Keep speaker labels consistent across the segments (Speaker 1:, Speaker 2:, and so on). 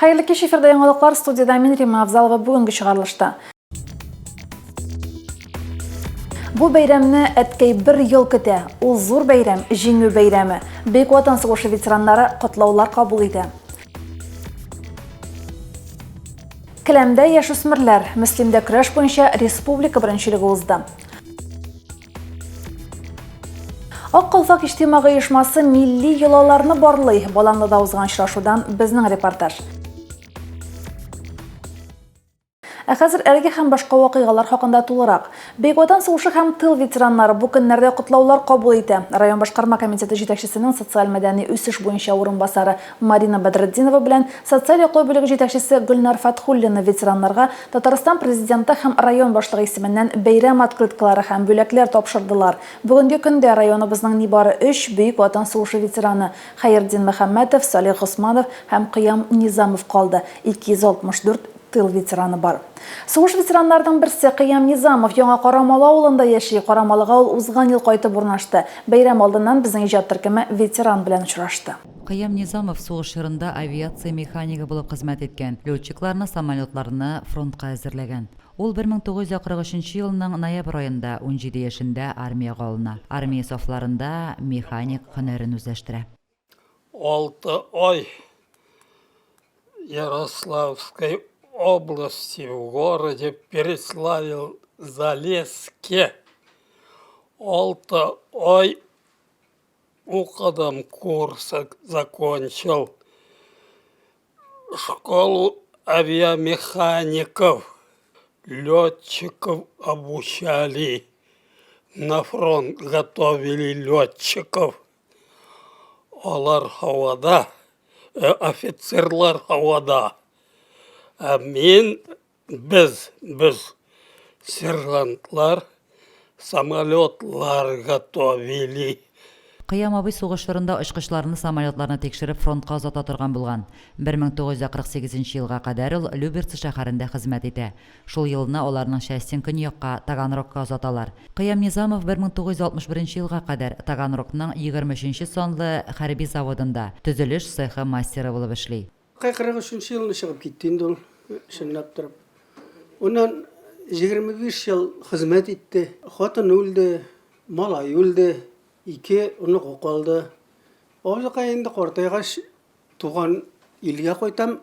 Speaker 1: Hayırlı kеш, эфирде яңалыклар, студияда мен Рима Абзалова. Бүгінгі шығарылышта. Бу бәйрәмне әткәй бір ел көтә. Ул зур бәйрәм, җиңү бәйрәме. Бөек Ватан сугышы ветераннары котлаулар кабул итә. Келәмдә яшүсмерләр Мөслимдә көрәш буенча республика беренчелеге узды. Ак Калфак иҗтимагый оешмасы милли йолаларны барлый. Баланлыда узган очрашудан безнең репортаж. Хәзер әлеге һәм башка вакыйгалар хакында тулырак. Бөек Ватан сугышы һәм тыл ветераннары бу көннәрдә котлаулар кабул итә. Район башкарма комитеты җитәкчесенең социаль-мәдәни үсеш буенча урынбасары Марина Бадретдинова белән социаль яклау бүлеге җитәкчесе Гөлнар Фатхуллина ветераннарга Татарстан президенты һәм район башлыгы исеменнән бәйрәм открыткалары һәм бүләкләр тапшырдылар. Бүгенге көндә районыбызның нибары 3 Бөек Ватан сугышы ветераны Хәердин Мөхәммәтов, Салих Госманов һәм Кыям Низамов калды. 264 тыл ветераны бар. Сугыш ветераннарының берсе Кыям Низамов яңа Карамалы авылында яши. Карамалыга ул узган ел кайтып урнашты. Бәйрәм алдыннан безнең иҗат төркеме ветеран белән очрашты.
Speaker 2: Кыям Низамов сугыш чорында авиация механигы булып хезмәт иткән. Летчикларны, самолетларны фронтка әзерләгән. Ул 1943 елның ноябрь аенда 17 яшендә армиягә алына. Армия сафларында механик һөнәрен үзләштерә.
Speaker 3: 6 ай Ярославской области в городе Переславль-Залеске. 6 ай укадам курс закончил. Школу авиамехаников, летчиков обучали. На фронт готовили летчиков. Алар һавада, офицерлар һавада. Biz сержантлар самолетлар готовили.
Speaker 2: Кыям абый сугыш чорында очкычларны, самолетларны текшереп фронтка озата торган булган. 1948 елга кадәр ул Люберцы шәһәрендә хезмәт итә. Шул елны аларның частен көньякка, Таганрогка озаталар. Кыям Низамов 1961 елга кадәр Таганрогның 23 санлы хәрби заводында төзелеш цехы мастеры булып эшли.
Speaker 4: 43 елны чыгып китте инде ул, шынлап торып. Уннан 25 ел хезмәт итте. Хатын үлде, малай үлде. 2 уны калды. Озакка инде картайгач туган илгә кайтам.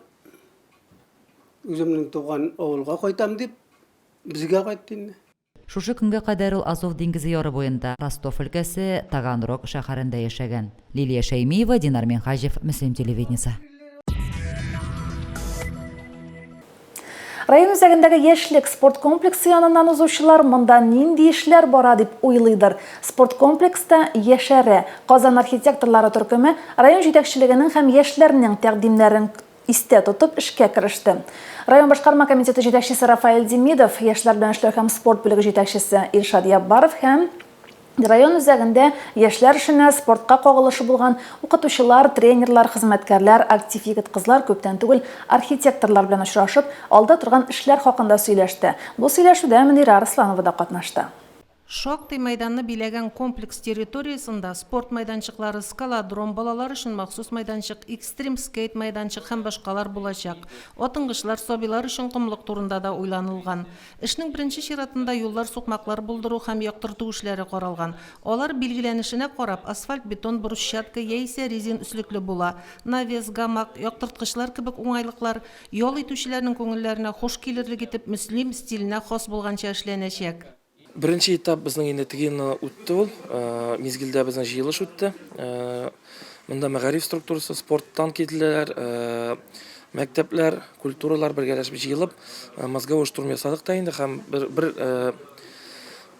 Speaker 4: Үземнең туган авылга кайтам дип безгә кайтты инде.
Speaker 2: Шушы көнгә кадәр ул Азов диңгезе яры буенда, Ростов өлкәсе, Таганрог шәһәрендә яшәгән. Лилия Шәймиева, Динар Минхаҗев, Мөслим телевидениесе.
Speaker 1: Район үзәгендәге яшьлек спорт комплексы яныннан узучылар монда нинди эшләр бара дип уйлыйдыр. Спорт комплекста яшәре. Казан архитекторлары төркеме район җитәкчелегенең һәм яшьләрнең тәкъдимнәрен истә тотып эшкә кереште. Район башкарма комитеты җитәкчесе Рафаэль Демидов, яшьләр белән эшләү һәм спорт бүлеге җитәкчесе Илшат Яббаров һәм район үзәгендә яшьләр эшенә, спортка кагылышы булган укытучылар, тренерлар, хезмәткәрләр, актив егет кызлар күптән түгел архитекторлар белән очрашып, алда торган эшләр хакында сөйләште. Бу сөйләшүдә Мөнира Арсланова да катнашты.
Speaker 5: Шактый майданны биләгән комплекс территориясында спорт майданчыклары, скалодром, балалар өчен махсус майданчык, экстрим скейт майданчык һәм башкалар булачак. Атынгычлар, сабилар өчен кумлык турында да уйланылган. Эшнең беренче чиратында юллар, сукмаклар булдыру һәм яктырту эшләре каралган. Алар билгеләнешенә карап, асфальт, бетон, брусчатка яисә резин өслекле була. Навес, гамак, яктырткычлар кебек уңайлыклар ял итүчеләрнең күңелләренә хуш килерлек итеп Мөслим стиленә хас булганча эшләнәчәк.
Speaker 6: Birinci etap bizning endi tigini o'tdi ul. Mezgilda bizning yig'ilish o'tdi. Bunda мәгариф структурасы, спорттан keldilar, maktablar, kulturalar birgalashib yig'ilib, mozgovой штурм ясадык та инде һәм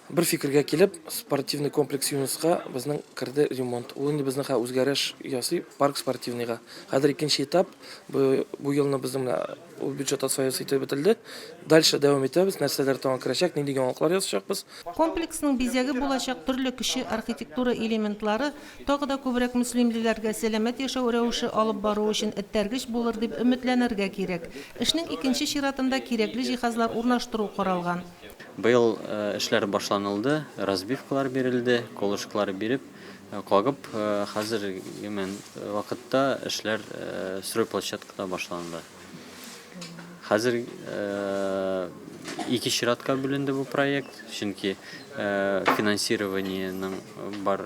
Speaker 6: bir fikrga kelib, спортивный комплекс юнуска bizning kirdi ремонт. Ул инде bizning үзгәреш ясый парк спортивныйга. Хәзер икенче этап бу елны безнең ул бюджет асфаясы итеп бетелде. Дальше дәвам итәбез, нәрсәләр тагын керәчәк, нинди яңалыклар ясачакбыз.
Speaker 5: Комплексның бизәге булачак төрле кече архитектура элементлары тагы да күбрәк мөслимлеләргә сәламәт яшәү рәвеше алып бару өчен эттәргеч булыр дип өметләнергә кирәк. Эшнең икенче чиратында кирәкле җиһазлар урнаштыру каралган.
Speaker 7: Быел эшләр башланылды, разбивкалар бирелде, колышкалар биреп, кагып, хәзер вакытта эшләр строй площадкада башланды. Хәзер ике чиратка бүленде бу проект, чөнки финансированиенең бар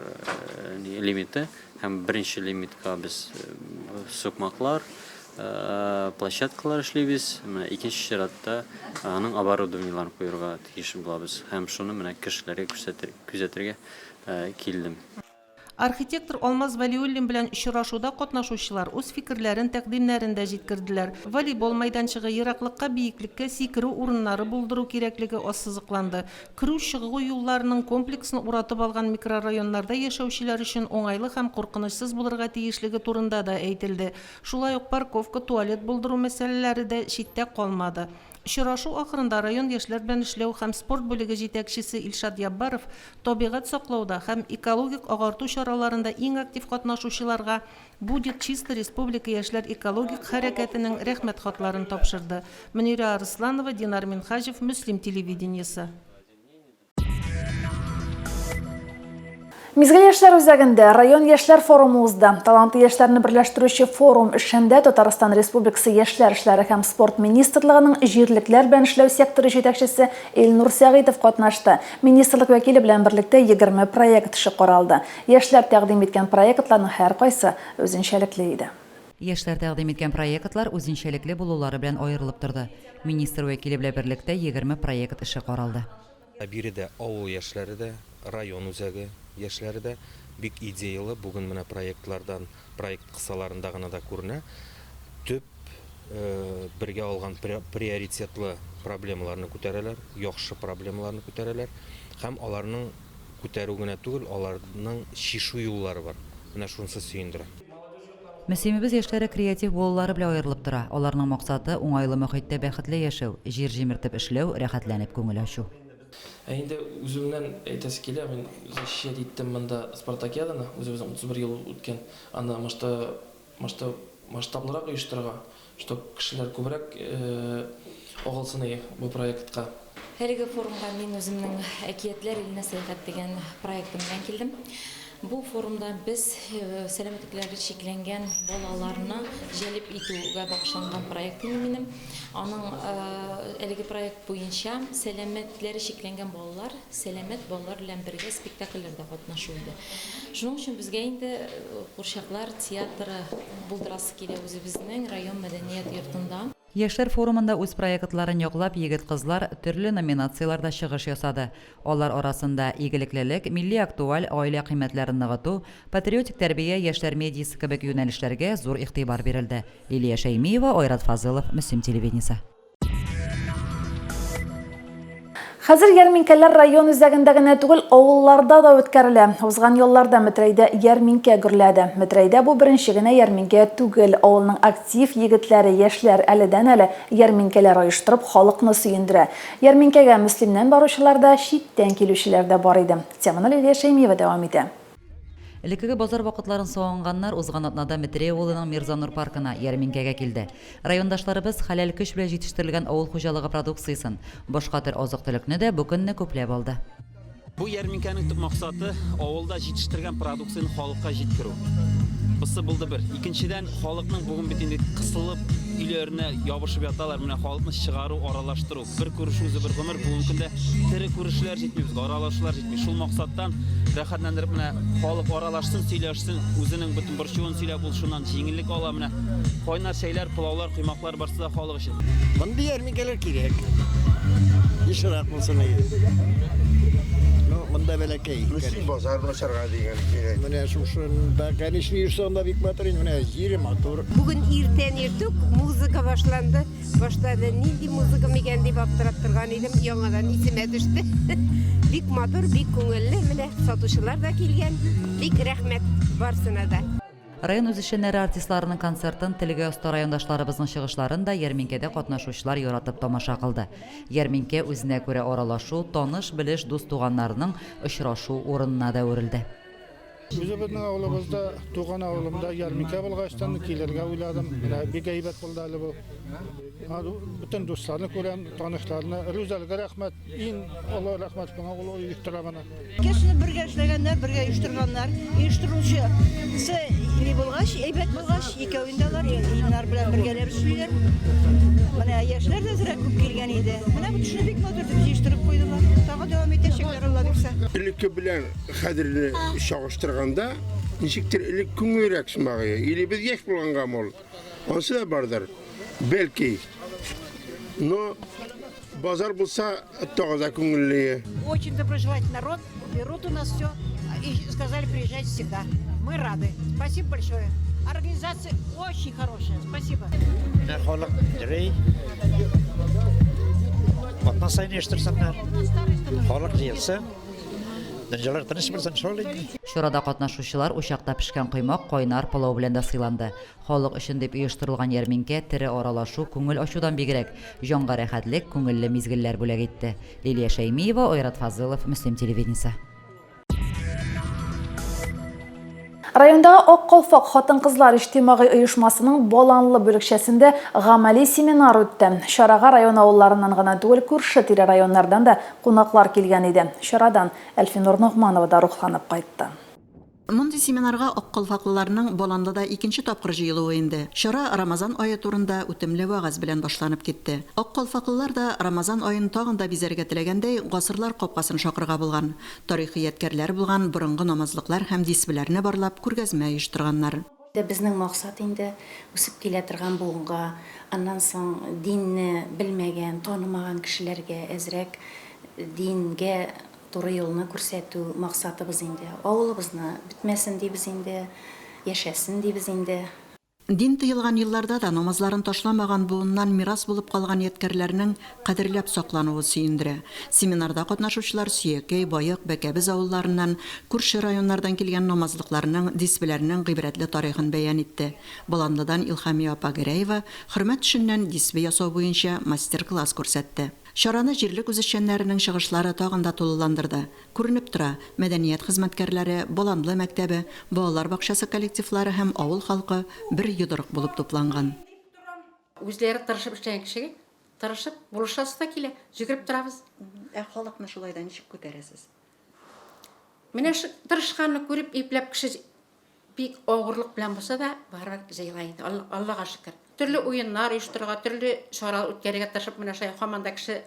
Speaker 7: лимиты һәм беренче лимитка без сукмаклар, площадкалар эшлибез. Менә икенче чиратта аның оборудованиеларын куярга тиеш булабыз һәм шуны менә кешеләргә күзәтергә килдем.
Speaker 5: Архитектор Алмаз Валиуллин белән очрашуда катнашучылар үз фикерләрен тәкъдимнәрендә җиткерделәр. Волейбол мәйданчыгы, ераклыкка, биеклеккә сикерү урыннары булдыру кирәклеге ассызыкланды. Керү-чыгу юлларының комплексын уратып алган микрорайоннарда яшәүчеләр өчен уңайлы һәм куркынычсыз булырга тиешлеге турында да әйтелде. Шулай ук парковка, туалет булдыру мәсьәләләре дә читтә калмады. Очрашу ахырында район яшьләр белән эшләү һәм спорт бүлеге җитәкчесе Илшат Яббаров табигать саклауда һәм экологик агарту чараларында иң актив катнашучыларга «Будет чисто» республика яшьләр экологик хәрәкәтенең рәхмәт хатларын тапшырды. Мөнира Арсланова, Динар Минхаҗев, Мөслим телевидениесе.
Speaker 1: Мизгел яшьләр үзәгендә район яшьләр форумы узды. Талантлы яшьләрне берләштерүче форум эшендә Татарстан Республикасы Яшьләр эшләре һәм спорт министрлыгының җирлекләр белән эшләү секторы җитәкчесе Илнур Сәгыйтов катнашты. Министрлык вәкиле белән берлектә 20 проект эше каралды. Яшьләр тәкъдим иткән проектларның һәркайсы үзенчәлекле иде.
Speaker 2: Яшьләр тәкъдим иткән проектлар үзенчәлекле булулары белән аерылып торды. Министр вәкиле белән берлектә 20 проект эше каралды.
Speaker 8: Биредә авыл яшьләре дә, район үзәге яшьләре дә бик идеялы бүген менә проектлардан, проект кысаларында гына да күренә. Төп бергә алган приоритетлы проблемаларны күтәрәләр, яхшы проблемаларны күтәрәләр һәм аларның күтәрү генә түгел, аларның шишу юллары бар. Менә шунысы сөендерә.
Speaker 2: Мөселманбыз яшьләре креатив булулары белән аерылып тора. Аларның максаты уңайлы мөхиттә бәхетле яшәү, җир җимертеп эшләү, рәхәтләнеп күңел ачу.
Speaker 6: Инде үземнән әйтәсе килә, мин защищать иттем монда Спартакиаданы, үзебезнең 31 ел үткән, аны масштаблырак оештырырга, чтобы кешеләр күбрәк агылсын бу проектка.
Speaker 9: Әлеге форумга мин үземнең әкиятләр иленә сәяхәт дигән проектым белән килдем. Бу форумда без сәламәтлекләре шикләнгән балаларны җәлеп итүгә багышланган проект минем. Аның әлеге проект буенча сәламәтлекләре шикләнгән балалар, сәламәт балалар белән бергә спектакльләрдә катнашу иде. Шуның өчен безгә инде Курчаклар театры булдырасы килә үзебезнең район мәдәният йортында.
Speaker 2: Яшьләр форумында үз проектларын яклап егет-кызлар төрле номинацияларда чыгыш ясады. Алар арасында игелеклелек, милли актуаль аилә кыйммәтләрен ныгыту, патриотик тәрбия, яшьләр медиясе кебек юнәлешләргә зур игътибар бирелде. Илия Шәймиева, Айрат Фазылов, Мөслим телевидениесе.
Speaker 1: Хәзер ярминкәләр район үзәгендә генә түгел, авылларда да үткәрелә. Узган елларда Метрәйдә ярминкә гөрләде. Метрәйдә бу беренче генә ярминкә түгел. Авылның актив егетләре, яшьләр әледән-әле ярминкәләр оештырып, халыкны сөендерә. Ярминкәгә Мөслимнән баручылар да, читтән килүчеләр дә бар иде. Теманы Илия Шәймиева дәвам итә.
Speaker 2: Элекеге базар вакытларын сагынганнар узган атнада Метрәй авылының Мирзанур паркына ярминкәгә килде. Райондашларыбыз хәләл көч белән җитештерелгән авыл хуҗалыгы продукциясын, башка төр азык-төлекне дә бу көнне күпләп алды.
Speaker 10: Бу ярминкәнең төп максаты авылда җитештерелгән продукцияны халыкка җиткерү. Бусы булды бер. Икенчедән, халыкның бүген бит инде кысылып үйләренә ябышып яталар. Менә халыкны чыгару, аралаштыру. Бер күрешү үзе бер гомер. Бүген көндә тере күрешүләр җитми, безгә аралашулар җитми. Шул максаттан рәхәтләндереп менә халык аралашсын, сөйләшсен, үзенең бөтен борчуын сөйләп булышыннан җиңеллек ала. Менә кайнар чәйләр, пылаулар, коймаклар барсы да халык өчен.
Speaker 11: Мондый ярминкәләр кирәк. Ешрак булсын иде. Монда бәләкәй.
Speaker 12: Мөслим базарын ачарга дигән кирәк.
Speaker 11: Менә шушында, конечно, йөрсәң бик матур, менә җире матур.
Speaker 13: Бүген иртән иртүк музыка башланды. Баштады нинди музыка микән дип аптырап торган идем, яңадан исемә төште. Бик матур, бик күңелле, менә сатучылар да килгән. Бик рәхмәт барсына да.
Speaker 2: Район үзешчәннәре артистларының концертын, телгә оста райондашларыбызның чыгышларын да ярминкәдә катнашучылар яратып тамаша кылды. Ярминкә үзенә күрә аралашу, таныш, белеш, дус туганнарның очрашу урынына да үрелде.
Speaker 14: Үзебезнең авылыбызда, туган авылымда ярминкә булгачтан килергә уйладым. Бик әйбәт булды әле бу. Бүтән дусларны күрәм, танышларны, Рүзәлгә рәхмәт, иң олы рәхмәт буңа ул оештырамына.
Speaker 15: Кешене бергә эшләгәннәр, бергә оештырганнар, оештыручы ни булгач, әйбәт булгач, икәвендәләр, иннар белән бергәләп эшлиләр. Менә яшьләр дә зрә күп килгән иде. Менә бу төшне бик матур дип җыештырып куйдылар. Тагы дәвам итәчәкләр Алла бирсә.
Speaker 12: Элекке белән хәзерне чагыштырганда, ничектер элек күңелрәк шымагы. Или без яшь булганга мол. Ансы да бардыр. Бәлки. Но базар булса, тагы күңелле.
Speaker 15: Очень доброжелательный народ. Берут у нас все и сказали приезжать всегда. Мы рады. Спасибо большое. Организация очень хорошая. Спасибо.
Speaker 16: Халык дирей. Атна сайын ештірсіңдер. Халык жиылса. Дөнҗалар тыныч булсын шулай.
Speaker 2: Шурада катнашучылар учакта пешкән коймак, кайнар пылау белән дә сыйланды. Халык өчен дип оештырылган ярминкә тере аралашу, күңел ачудан бигрәк җанга рәхәтлек, күңелле мизгелләр бүләк итте. Лилия Шәймиева, Айрат Фазылов, Мөслим телевидениесе.
Speaker 1: Райондагы Ак Калфак хатын-кызлар иҗтимагый оешмасының баланлы бүлекчәсендә гамәли семинар үтте. Чарага район авылларыннан гына түгел, күрше-тирә районнардан да кунаклар килгән иде. Чарадан Әлфинур Ногманова да рухланып кайтты.
Speaker 17: Мондый семинарга Ак Калфаклыларның Боландыда икенче тапкыр җыелуы инде. Чара Рамазан ае турында үтемле вагыз белән башланып китте. Ак Калфаклылар да Рамазан аен тагын да бизәргә теләгәндәй гасырлар капкасын шакырга булган. Тарихи ядкәрләр булган борынгы намазлыклар һәм дисбеләрне барлап күргәзмә оештырганнар.
Speaker 18: Безнең максат инде үсеп килә торган буынга, аннан соң динне белмәгән, танымаган кешеләргә әзрәк дингә туры юлны күрсәтү максатыбыз инде. Авылыбызны битмәсен дибез инде, яшәсен дибез инде.
Speaker 17: Дин тыелган елларда да намазларын ташламаган буыннан мирас булып калган ядкәрләрнең кадерләп саклануы сөендерә. Семинарда катнашучылар Сөякәй, Байык, Бәкәбез авылларыннан, күрше районнардан килгән намазлыкларның, дисбеләрнең гыйбрәтле тарихын бәян итте. Боландыдан Илхамия Апагыраева хөрмәт төшеннән дисбе ясау буенча мастер-класс күрсәтте. Шараны җирлек үзешчәннәренең чыгышлары тагын да тулыландырды. Күренеп тора, мәдәният хезмәткәрләре, Боланлы мәктәбе, балалар бакчасы коллективлары һәм авыл халкы бер йодрык булып тупланган.
Speaker 19: Үзләре тырышып эшләгән кешегә, тырышып булышасы да килә, җигреп торабыз.
Speaker 17: Халыкны шулай да ничек күтәрәсез?
Speaker 19: Менә тырышканны күреп, ипләп кеше бик авырлык белән булса да, барып җыйлай иде. Аллага шөкер. Төрле уеннар оештырырга, төрле чара үткәрергә тырышып, менә шулай һаман да кеше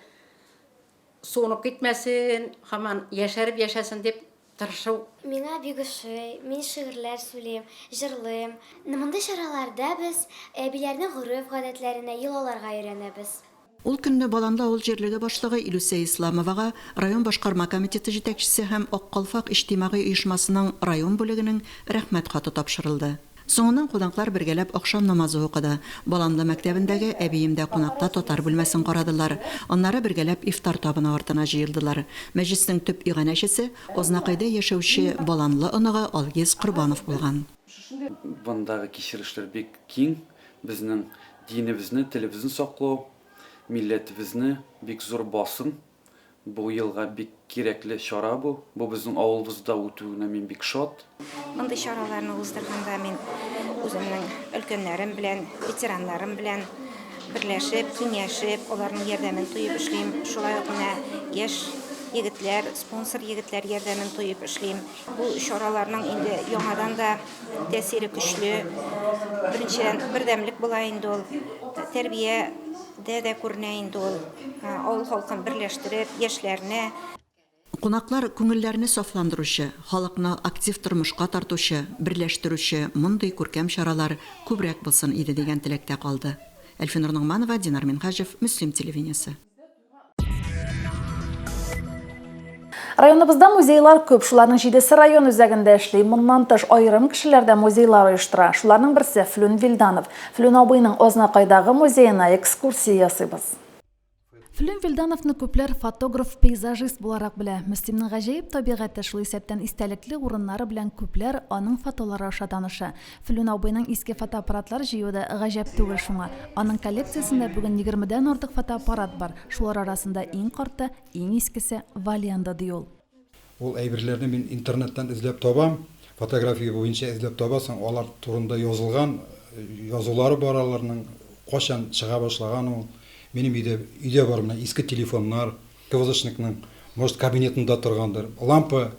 Speaker 19: суынып китмәсен, һаман яшәреп яшәсен дип тырышу.
Speaker 20: Миңа бик ошый, мин шигырьләр сөйлим, җырлыйм. Мондай чараларда без әбиләрнең гореф-гадәтләренә, йолаларга өйрәнәбез.
Speaker 17: Ул көнне Боланлы авыл җирлеге башлыгы Илүсә Исламовага район башкарма комитеты җитәкчесе һәм Ак Калфак иҗтимагый оешмасының район бүлегенең рәхмәт хаты тапшырылды. Соңыннан кунаклар бергәләп акшам намазы укыды. Боланлы мәктәбендәге әбиемдә кунакта татар бүлмәсен карадылар. Аннары бергәләп ифтар табыны артына җыелдылар. Мәҗлеснең төп иганәчесе Ознакайда яшәүче Боланлы оныгы Алгиз Корбанов булган.
Speaker 21: Бундагы кичерешләр бик киң. Безнең динебезне, телебезне саклау, милләтебезне бик зур басым. Бу елга бик кирәкле чара бу. Бу безнең авылыбызда үтүенә мин бик шат.
Speaker 13: Мондый чараларны уздырганда мин үземнең өлкәннәрем белән, ветераннарым белән берләшеп, киңәшеп, аларның ярдәмен тоеп эшлим. Шулай ук менә яшь егетләр, спонсор егетләр ярдәмен тоеп эшлим. Бу чараларның инде яңадан да тәсире көчле. Беренчедән бердәмлек була инде ул. Тәрбия дә күренә инде ул. Авыл халкын берләштереп, яшьләрне
Speaker 17: Кунаклар күңелләрне сафландыручы, халыкны актив тормышка тартучы, берләштерүче мондый күркәм чаралар күбрәк булсын иде дигән теләктә калды. Әлфинур Ногманова, Динар Минхажев, Мөслим телевидениесе.
Speaker 1: Районыбызда музейлар күп, шуларның 7 район үзәгендә эшли. Моннан тыш айрым кешеләрдә музейлар оештыра. Шуларның берсе Флүн Вилданов. Флүн абыйның Ознакайдагы музеена экскурсия ясыйбыз. Флүн Вилдановны күпләр фотограф, пейзажист буларак белә. Мөслимнең гаҗәеп табигате шул исәптән истәлекле урыннары белән күпләр аның фотолары аша таныша. Флүн абыйның иске фотоаппаратлар җыюда гаҗәп түгел шуңа. Аның коллекциясендә бүген 20дән артык фотоаппарат бар. Шулар арасында иң карты, иң искесе Валианда ди ул.
Speaker 22: Ул әйберләрне мин интернеттан эзләп табам. Фотография буенча эзләп табасың, алар турында язылган язулары бар, аларның кашан чыга башлаган ул. Минем өйдә бар менә иске телефоннар, КВЗшникның, может, кабинетында торгандыр. Лампа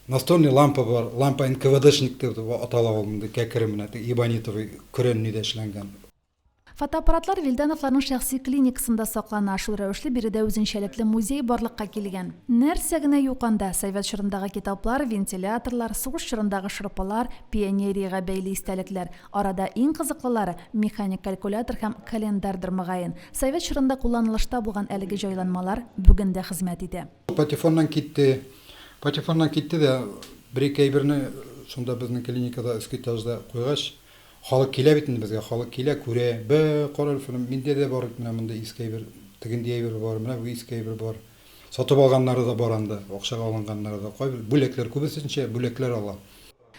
Speaker 22: Настольный лампа бар, лампа НКВДшник деп атала алынды, кәкеременә, Ибанитовый көрәннидә эшләнгән.
Speaker 1: Фотоаппаратлар Вильдановларның шәхси клиникасында саклана. Шул рәвешле биредә үзенчәлекле музей барлыкка килгән. Нәрсә генә юк анда? Совет чорындагы китаплар, вентиляторлар, сугыш чорындагы шырпылар, пионерияга бәйле истәлекләр. Арада иң кызыклылары механик калькулятор һәм календардыр мөгаен. Совет чорында кулланылышта булган әлеге җайланмалар бүген дә хезмәт итә.
Speaker 22: Патефоннан китте дә бер-ике әйберне шунда безнең клиникада эскетажда куйгач, халык килә бит инде безгә, халык килә, күрә. Бе карар фильм миндә дә бар, менә монда иске әйбер, тегендә әйбер бар, менә бу иске әйбер бар. Сатып алганнары да бар анда, акчага алынганнары да. Кай бүләкләр күбесенчә бүләкләр ала.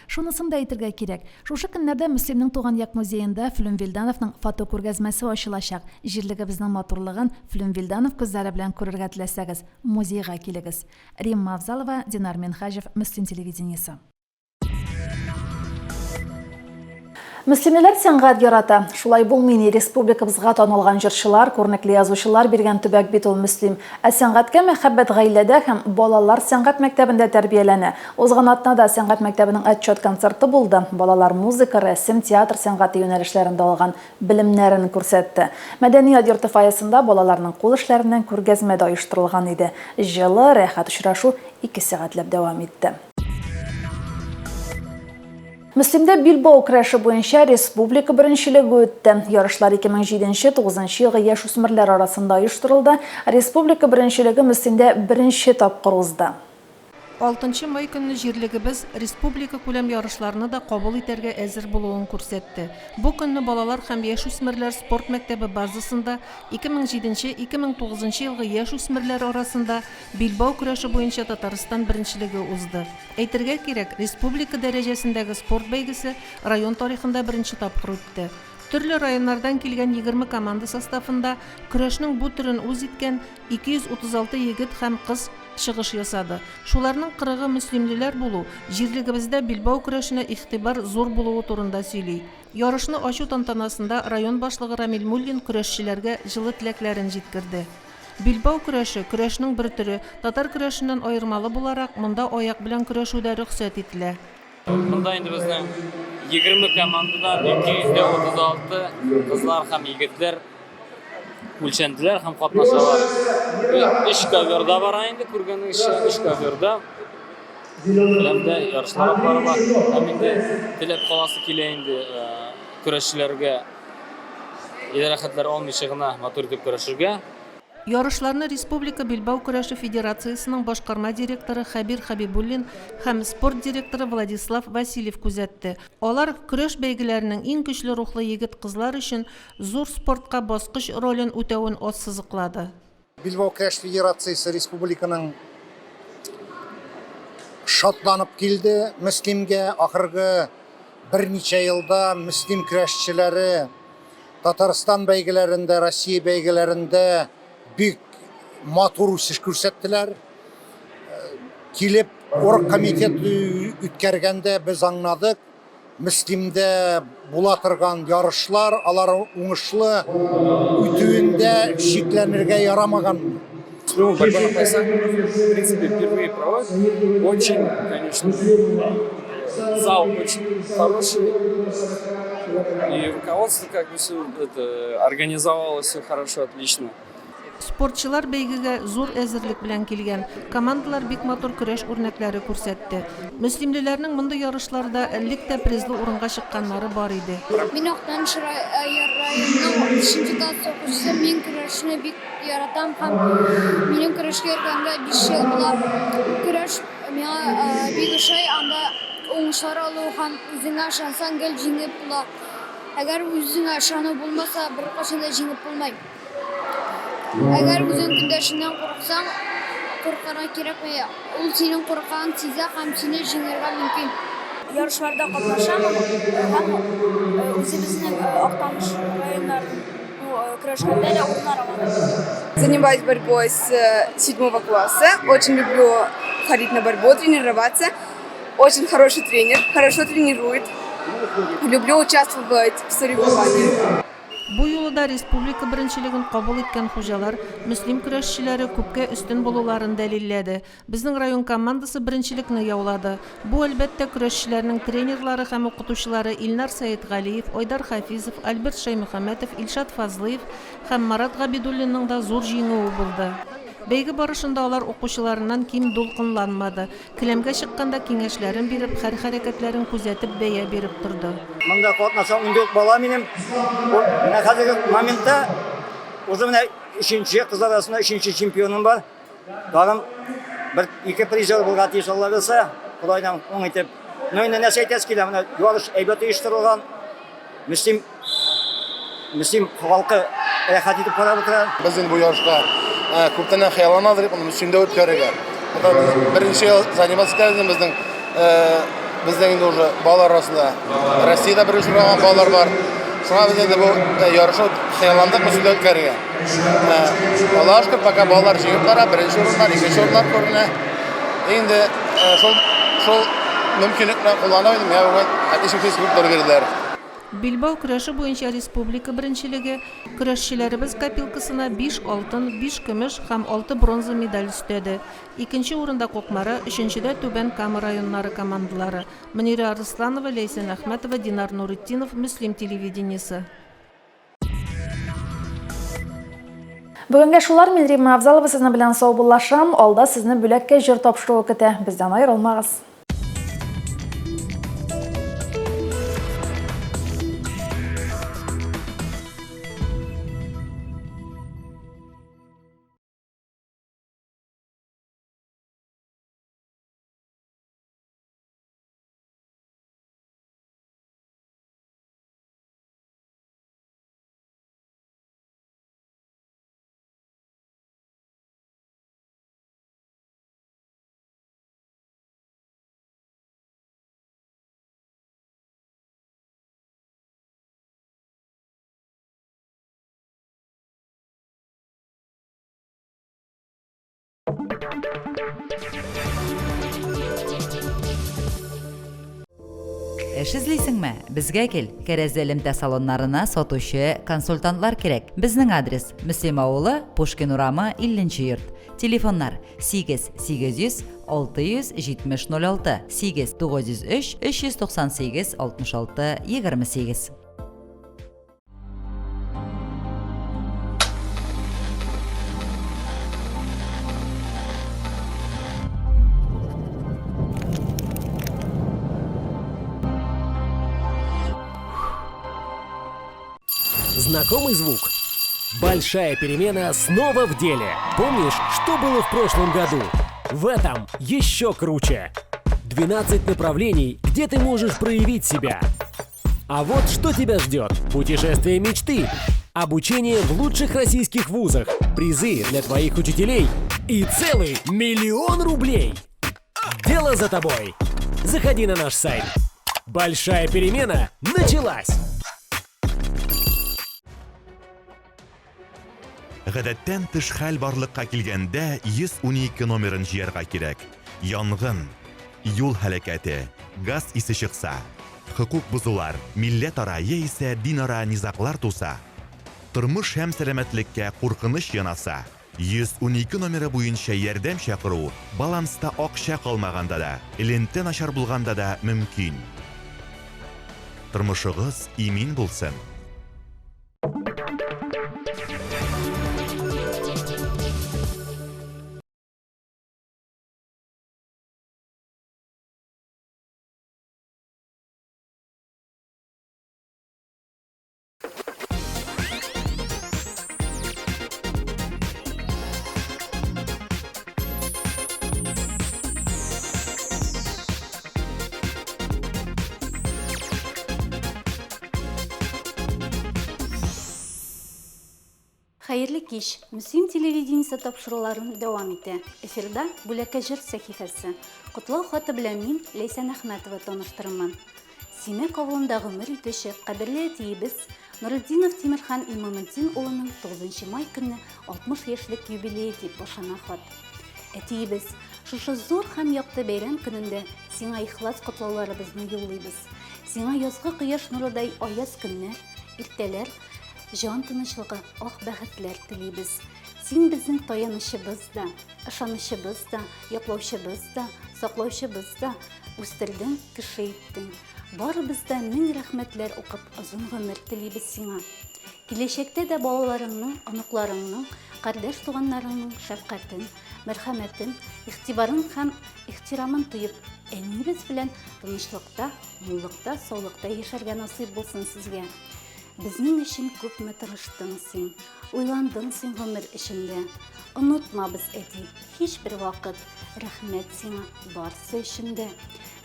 Speaker 1: Шунысын да әйтергә кирәк. Шушы көннәрдә Мөслимнең туган як музеенда Флüm Вильдановның фотокүргәзмәсе ачылачак. Җирлегебезнең матурлыгын Флüm Вильданов күзләре белән күрергә теләсәгез, музейга килегез. Римма Авзалова, Динар Менхаҗев, Мөслим телевидениесе. Мөслимнәр сәнгать ярата. Шулай булмый, республикабызга танылган җырчылар, күренекле язучылар биргән төбәк бит ул Мөслим. Ә сәнгатькә мәхәббәт гаиләдә һәм балалар сәнгать мәктәбендә тәрбияләнә. Узган атнада сәнгать мәктәбенең отчет концерты булды. Балалар музыка, рәсем, театр сәнгате юнәлешләрендә алган белемнәрен күрсәтте. Мәдәният йорты фойесында балаларның кул эшләреннән күргәзмә дә оештырылган иде. Җылы, рәхәт очрашу 2 сәгатьләп дәвам итте. Мөслимдә Билбау көрәше буенча республика беренчелеге үтте. Ярышлар 2007-9 елгы яшь үсмерләр арасында оештырылды. Республика беренчелеге Мөслимдә беренче тапкыр узды.
Speaker 5: 6 май көнне җирлегебез республика күләм ярышларны да кабул итәргә әзер булуын күрсәтте. Бу көнне балалар һәм яшүсмерләр спорт мәктәбе базасында 2007-2009 елгы яшүсмерләр арасында Билбау көрәше буенча Татарстан беренчелеге узды. Әйтергә кирәк, республика дәрәҗәсендәге спорт бәйгесе район тарихында беренче тапкыр үтте. Төрле районнардан килгән 20 команда составында көрәшнең бу төрен үз иткән 236 егет һәм кыз чыгыш ясады. Шуларның 40-ы мөслимлеләр булу, җирлегебездә Билбау көрәшенә игътибар зур булуы турында сөйли. Ярышны ачу тантанасында район башлыгы Рамил Муллин көрәшчеләргә җылы теләкләрен җиткерде. Билбау көрәше көрәшнең бер төре, татар көрәшеннән аермалы буларак, монда аяк белән көрәшүдә рөхсәт ителә.
Speaker 3: Монда инде безнең 20 командадан 236 кызлар һәм егетләр үлчәнделәр һәм катнашалар. 3 коверда бара инде, күргәнегезчә 3 коверда. Беләмдә ярышлар барыла. Һәм инде теләп каласы килә инде көрәшчеләргә идарәхәтләр алмыйча гына матур итеп көрәшергә.
Speaker 5: Ярышларны Республика Билбау көрәше федерациясының башкарма директоры Хабир Хабибуллин һәм спорт директоры Владислав Васильев күзәтте. Алар көрәш бәйгеләренең иң көчле рухлы егет-кызлар өчен зур спортка баскыч ролен үтәвен ассызыклады.
Speaker 4: Билбау көрәш федерациясе республиканың шатланып килде. Мөслимгә ахыргы берничә елда мөслим көрәшчеләре Татарстан бәйгеләрендә, Россия бәйгеләрендә бик матур үсеш күрсәттеләр. Килеп, оргкомитет үткәргәндә без аңладык, Мөслимдә була торган ярышлар, алар уңышлы үтүендә шикләнергә ярамаган.
Speaker 3: Борьба на поясах, в принципе, впервые проводят. Очень, конечно, зал очень хороший. И руководство как бы все это организовало все хорошо, отлично.
Speaker 5: Спортчылар бәйгегә зур әзерлек белән килгән. Командалар бик матур көрәш үрнәкләре күрсәтте. Мөслимлеләрнең мондай ярышларда элек тә призлы урынга чыкканнары бар иде.
Speaker 23: Мин Актаныш районының 5-нче класс укучысы, мин көрәшне бик яратам һәм минем көрәшкә йөргәнгә 5 ел була. Көрәш миңа бик ошый, анда уңышлар алу һәм үзеңә ышансаң гел җиңеп була. Әгәр үзеңә ышану булмаса, беркайчан да җиңеп булмай. Әгәр үзең көндәшеннән курыксаң, куркырга кирәкми. Ул синең курккан сизә һәм сине җиңәргә мөмкин.
Speaker 24: Ярышларда катнашам һәм үзебезнең Актаныш районнарының көрәшкәндә дә урыннар алам.
Speaker 25: Занимаюсь борьбой с 7 класса. Очень люблю ходить на борьбу, тренироваться. Очень хороший тренер, хорошо тренирует. Люблю участвовать в соревнованиях.
Speaker 5: Бу юлы да республика беренчелеген кабул иткән хуҗалар мөслим көрәшчеләре күпкә өстен булуларын дәлилләде. Безнең район командасы беренчелекне яулады. Бу әлбәттә көрәшчеләрнең тренерлары һәм укытучылары Илнар Сәетгалиев, Айдар Хафизов, Альберт Шаймөхәмәтов, Илшат Фазлыев һәм Марат Габидуллинның да зур җиңүе булды. Бәйге барышында алар укучыларыннан ким дулкынланмады. Келәмгә чыкканда киңәшләрен биреп, һәр хәрәкәтләрен күзәтеп бәя биреп торды.
Speaker 6: Монда катнашкан 14 бала минем. Менә хәзерге моментта уже менә 3-нче кызлар арасында 3-нче чемпионым бар. Тагын бер ике призер булга тиеш Алла белсә, Худайдан уң итеп. Ну инде нәрсә әйтәс килә, менә ярыш әйбәт оештырылган. Мөслим халкы рәхәт итеп карап утыра.
Speaker 7: Без инде бу ярышка күптән хыялланадыр, аны Мөслимдә үткәрергә. Беренче ел заниматься итәбез безнең инде уже балалар арасында Россиядә беренче булган балалар бар. Шуңа без инде бу ярышны хыялландык Мөслимдә үткәрергә. Аллаһка шөкер, пока балалар җыеп бара, беренче урыннар, икенче урыннар күренә. Инде шул мөмкинлекне куллана идем, я бүген әтишем физкультура бирделәр.
Speaker 5: Билбау көрәше буенча республика беренчелеге көрәшчеләребез копилкасына 5 алтын, 5 көмеш һәм 6 бронза медаль өстәде. Икенче урында Кукмара, өченчедә Түбән Кама районнары командалары. Мөнира Арсланова, Ләйсән Әхмәтова, Динар Нуритдинов, Мөслим телевидениесе.
Speaker 1: Бүгенге шулар, мен Рима Авзалова сезне белән саубуллашам. Алда сезне бүләккә җыр тапшыруы көтә. Бездән аерылмагыз.
Speaker 2: Эш эзлисеңме? Безгә кил. Кәрәзә элемтә салоннарына сатучы, консультантлар кирәк. Безнең адрес: Мөслим авылы, Пушкин урамы, 50-нче йорт. Телефоннар: 8-800-670-06, 8-903-398-66-28.
Speaker 8: Знакомый звук? Большая перемена снова в деле. Помнишь, что было в прошлом году? В этом еще круче. 12 направлений, где ты можешь проявить себя. А вот что тебя ждет: путешествие мечты, обучение в лучших российских вузах, призы для твоих учителей и целый 1 000 000 рублей. Дело за тобой. Заходи на наш сайт. Большая перемена началась.
Speaker 9: Гадәттән тыш хәл барлыкка килгәндә 112 номерын җыярга кирәк. Янгын, юл һәлакәте, газ исе чыкса, хукук бузулар, милләт-ара яисә дин-ара низаклар туса, тормыш һәм сәламәтлеккә куркыныч янаса, 112 номеры буенча ярдәм чакыру баланста акча калмаганда да, элемтә начар булганда да мөмкин. Тормышыгыз имин булсын.
Speaker 10: Хәерле кич. Мөслим телевидениесе тапшыруларын дәвам итә. Эфирда бүләккә җыр сәхифәсе. Котлау хаты белән мин Ләйсән Әхмәтова таныштырырмын. Симәк авылында гомер итүче кадерле әтиебез Нуритдинов Тимерхан Имаметдин улының 9 май көнне 60 яшьлек юбилее дип башлана хат. Әтиебез, шушы зур һәм якты бәйрәм көнендә сиңа ихлас котлауларыбызны юллыйбыз. Сиңа язгы кояш нурыдай аяз көннәр, иртәләр Жан тынычлыгы, ак бәхетләр телибез. Син безнең таянычыбыз да, ышанычыбыз да, яклаучыбыз да, саклаучыбыз да, үстердең, кеше иттең. Барыбыз да мең рәхмәтләр укып, озын гомер телибез сиңа. Киләчәктә дә балаларыңның, оныкларыңның, кардәш туганнарыңның шәфкатен, мәрхәмәтен, игътибарын һәм ихтирамын тоеп, әнибез белән тынычлыкта, муллыкта, саулыкта яшәргә насыйп булсын сезгә. Безнең өчен күпме тырыштың син, уйландың син гомер эчендә. Онытмабыз, әти, һичбер вакыт. Рәхмәт сиңа барсы өчен дә.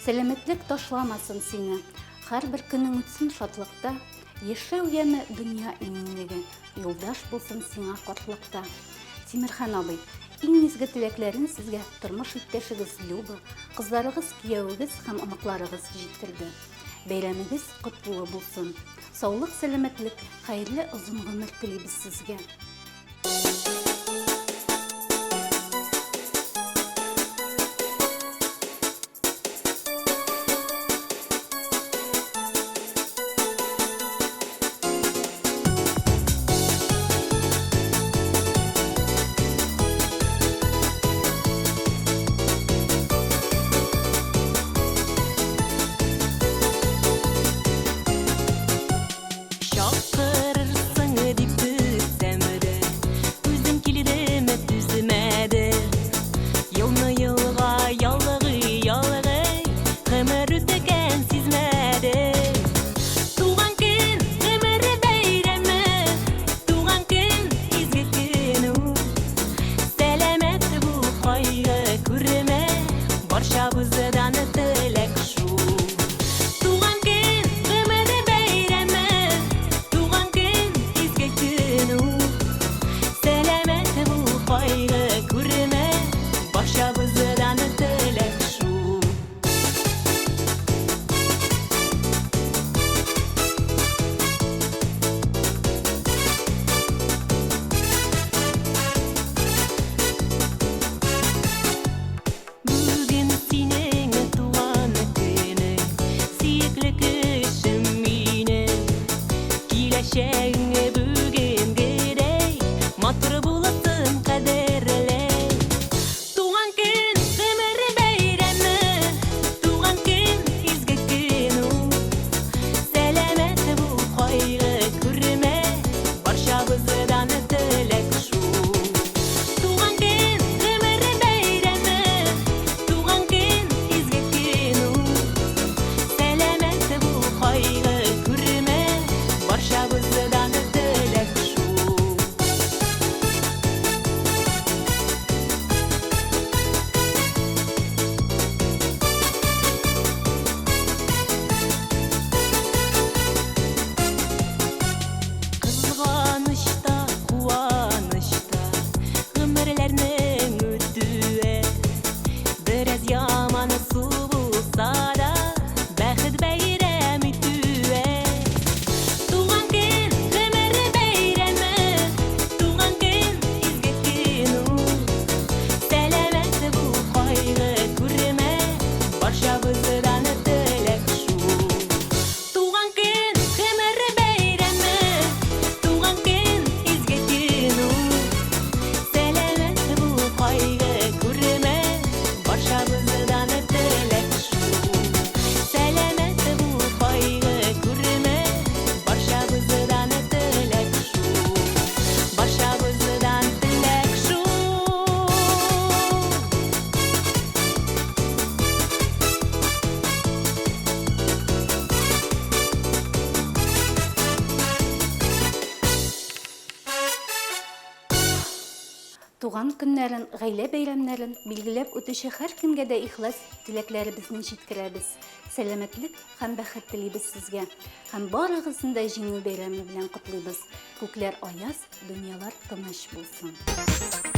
Speaker 10: Сәламәтлек ташламасын сине. Һәрбер көнең үтсен шатлыкта. Яшәү яме дөнья иминлеге. Юлдаш булсын сиңа картлыкта. Тимерхан абый, иң изге теләкләрен сезгә тормыш иптәшегез Люба, кызларыгыз, кияүгез һәм оныкларыгыз җиткерде. Бәйрәмегез котлы булсын. Саулык, сәламәтлек, хәерле озын гомер телибез сезгә. Туган көннәрен, гаилә бәйрәмнәрен билгеләп үтүче һәркемгә дә ихлас теләкләребезне җиткерәбез. Сәламәтлек һәм бәхет телибез сезгә. Һәм барыгызны да җиңү бәйрәме белән котлыйбыз. Күкләр аяз, дөньялар тыныч булсын.